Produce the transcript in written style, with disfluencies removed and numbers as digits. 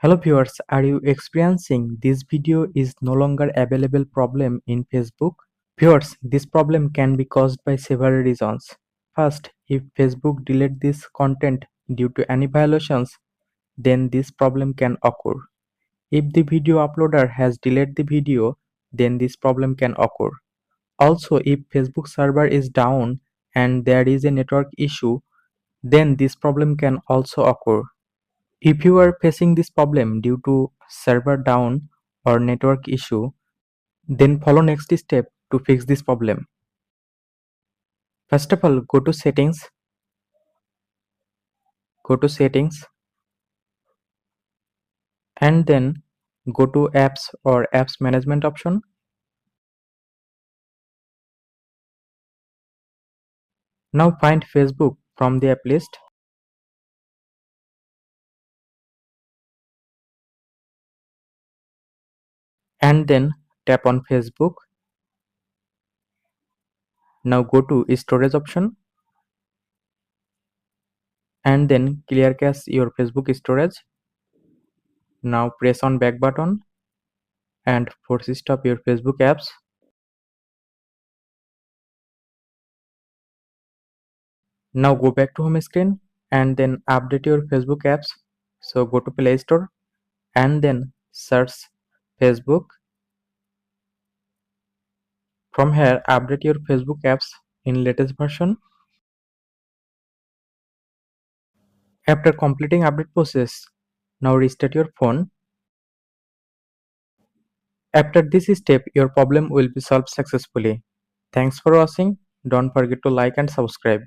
Hello viewers, are you experiencing this video is no longer available problem in Facebook? Viewers, this problem can be caused by several reasons. First, if Facebook delete this content due to any violations, then this problem can occur. If the video uploader has deleted the video, then this problem can occur. Also, if Facebook server is down and there is a network issue, then this problem can also occur. If you are facing this problem due to server down or network issue, then follow next step to fix this problem. First of all, go to settings, and then go to apps or apps management option. Now find Facebook from the app list and then tap on Facebook. Now go to storage option and then clear cache your Facebook storage. Now press on back button and force stop your Facebook apps. Now go back to home screen and then update your Facebook apps. So go to Play Store and then search Facebook. From here, update your Facebook apps in latest version. After completing update process, now restart your phone. After this step, your problem will be solved successfully. Thanks for watching. Don't forget to like and subscribe.